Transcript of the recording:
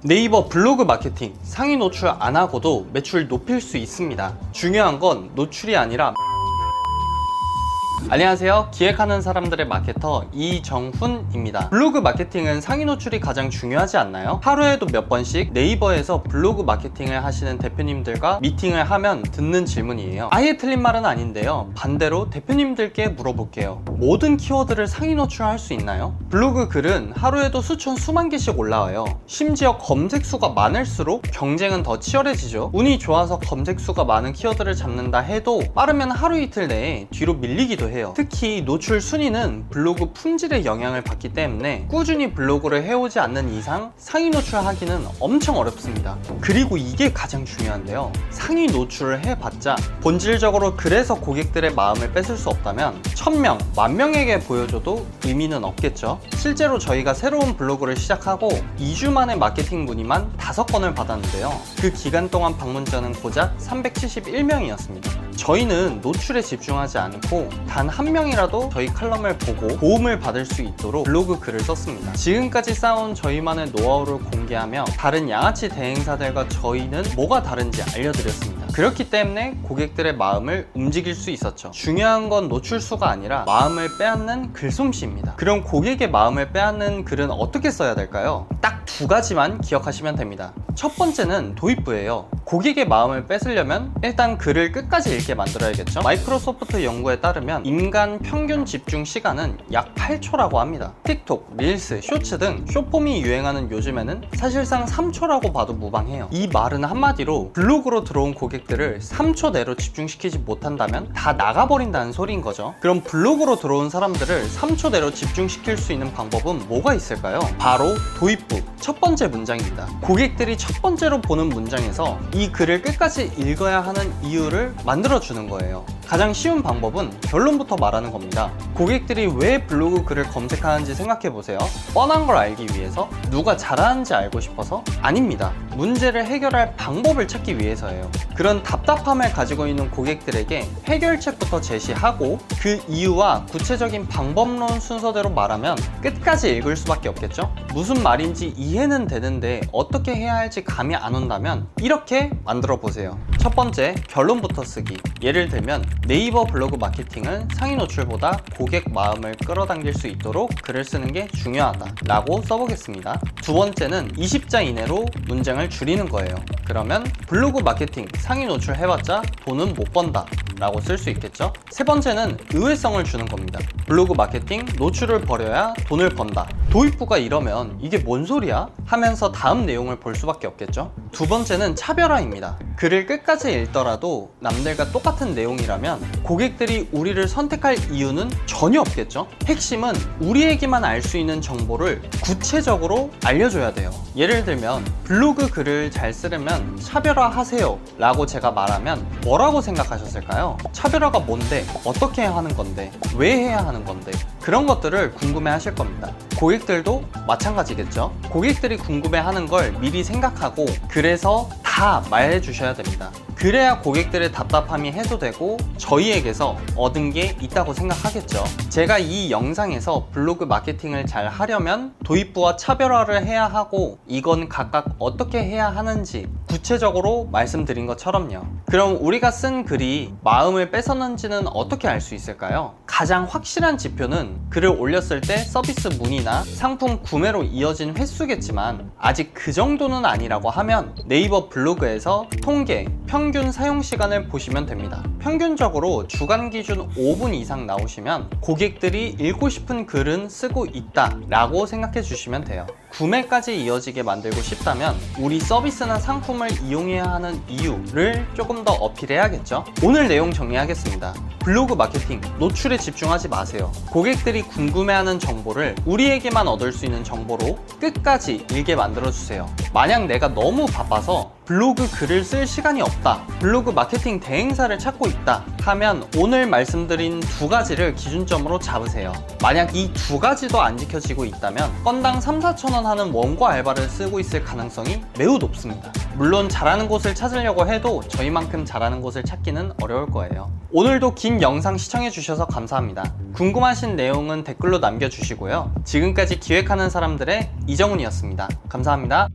네이버 블로그 마케팅 상위 노출 안 하고도 매출 높일 수 있습니다. 중요한 건 노출이 아니라 안녕하세요. 기획하는 사람들의 마케터 이정훈입니다. 블로그 마케팅은 상위 노출이 가장 중요하지 않나요? 하루에도 몇 번씩 네이버에서 블로그 마케팅을 하시는 대표님들과 미팅을 하면 듣는 질문이에요. 아예 틀린 말은 아닌데요. 반대로 대표님들께 물어볼게요. 모든 키워드를 상위 노출할 수 있나요? 블로그 글은 하루에도 수천 수만 개씩 올라와요. 심지어 검색 수가 많을수록 경쟁은 더 치열해지죠. 운이 좋아서 검색 수가 많은 키워드를 잡는다 해도 빠르면 하루 이틀 내에 뒤로 밀리기도 해요. 특히 노출 순위는 블로그 품질에 영향을 받기 때문에 꾸준히 블로그를 해오지 않는 이상 상위 노출하기는 엄청 어렵습니다. 그리고 이게 가장 중요한데요. 상위 노출을 해봤자 본질적으로 그래서 고객들의 마음을 뺏을 수 없다면 1000명, 10,000명에게 보여줘도 의미는 없겠죠. 실제로 저희가 새로운 블로그를 시작하고 2주 만에 마케팅 문의만 5건을 받았는데요. 그 기간 동안 방문자는 고작 371명이었습니다. 저희는 노출에 집중하지 않고 단 한 명이라도 저희 칼럼을 보고 도움을 받을 수 있도록 블로그 글을 썼습니다. 지금까지 쌓아온 저희만의 노하우를 공개하며 다른 양아치 대행사들과 저희는 뭐가 다른지 알려드렸습니다. 그렇기 때문에 고객들의 마음을 움직일 수 있었죠. 중요한 건 노출수가 아니라 마음을 빼앗는 글솜씨입니다. 그럼 고객의 마음을 빼앗는 글은 어떻게 써야 될까요? 딱 2가지만 기억하시면 됩니다. 첫 번째는 도입부예요. 고객의 마음을 뺏으려면 일단 글을 끝까지 읽게 만들어야겠죠. 마이크로소프트 연구에 따르면 인간 평균 집중 시간은 약 8초라고 합니다. 틱톡, 릴스, 쇼츠 등 숏폼이 유행하는 요즘에는 사실상 3초라고 봐도 무방해요. 이 말은 한마디로 블로그로 들어온 고객들을 3초 내로 집중시키지 못한다면 다 나가버린다는 소리인 거죠. 그럼 블로그로 들어온 사람들을 3초 내로 집중시킬 수 있는 방법은 뭐가 있을까요? 바로 도입부, 첫 번째 문장입니다. 고객들이 첫 번째로 보는 문장에서 이 글을 끝까지 읽어야 하는 이유를 만들어주는 거예요. 가장 쉬운 방법은 결론부터 말하는 겁니다. 고객들이 왜 블로그 글을 검색하는지 생각해보세요. 뻔한 걸 알기 위해서? 누가 잘하는지 알고 싶어서? 아닙니다. 문제를 해결할 방법을 찾기 위해서예요. 그런 답답함을 가지고 있는 고객들에게 해결책부터 제시하고 그 이유와 구체적인 방법론 순서대로 말하면 끝까지 읽을 수밖에 없겠죠? 무슨 말인지 이해는 되는데 어떻게 해야 할지 감이 안 온다면 이렇게 만들어 보세요. 첫 번째, 결론부터 쓰기. 예를 들면 네이버 블로그 마케팅은 상위 노출보다 고객 마음을 끌어당길 수 있도록 글을 쓰는 게 중요하다 라고 써보겠습니다. 두 번째는 20자 이내로 문장을 줄이는 거예요. 그러면 블로그 마케팅 상위 노출 해봤자 돈은 못 번다 라고 쓸 수 있겠죠. 세 번째는 의외성을 주는 겁니다. 블로그 마케팅 노출을 버려야 돈을 번다. 도입부가 이러면 이게 뭔 소리야? 하면서 다음 내용을 볼 수밖에 없겠죠. 두 번째는 차별화입니다. 글을 끝까지 읽더라도 남들과 똑같은 내용이라면 고객들이 우리를 선택할 이유는 전혀 없겠죠. 핵심은 우리에게만 알 수 있는 정보를 구체적으로 알려줘야 돼요. 예를 들면 블로그 글을 잘 쓰려면 차별화 하세요 라고 제가 말하면 뭐라고 생각하셨을까요? 차별화가 뭔데? 어떻게 하는 건데? 왜 해야 하는 건데? 그런 것들을 궁금해 하실 겁니다. 고객들도 마찬가지겠죠. 고객들이 궁금해하는 걸 미리 생각하고 그래서 다 말해 주셔야 됩니다. 그래야 고객들의 답답함이 해소되고 저희에게서 얻은 게 있다고 생각하겠죠. 제가 이 영상에서 블로그 마케팅을 잘 하려면 도입부와 차별화를 해야 하고 이건 각각 어떻게 해야 하는지 구체적으로 말씀드린 것처럼요. 그럼 우리가 쓴 글이 마음을 뺏었는지는 어떻게 알 수 있을까요? 가장 확실한 지표는 글을 올렸을 때 서비스 문의나 상품 구매로 이어진 횟수겠지만 아직 그 정도는 아니라고 하면 네이버 블로그에서 통계, 평균 사용 시간을 보시면 됩니다. 평균적으로 주간 기준 5분 이상 나오시면 고객들이 읽고 싶은 글은 쓰고 있다 라고 생각해 주시면 돼요. 구매까지 이어지게 만들고 싶다면 우리 서비스나 상품을 이용해야 하는 이유를 조금 더 어필해야겠죠. 오늘 내용 정리하겠습니다. 블로그 마케팅, 노출에 집중하지 마세요. 고객들이 궁금해하는 정보를 우리에게만 얻을 수 있는 정보로 끝까지 읽게 만들어주세요. 만약 내가 너무 바빠서 블로그 글을 쓸 시간이 없다, 블로그 마케팅 대행사를 찾고 있다 하면 오늘 말씀드린 2가지를 기준점으로 잡으세요. 만약 이 2가지도 안 지켜지고 있다면 건당 3-4천원 하는 원고 알바를 쓰고 있을 가능성이 매우 높습니다. 물론 잘하는 곳을 찾으려고 해도 저희만큼 잘하는 곳을 찾기는 어려울 거예요. 오늘도 긴 영상 시청해주셔서 감사합니다. 궁금하신 내용은 댓글로 남겨주시고요. 지금까지 기획하는 사람들의 이정훈이었습니다. 감사합니다.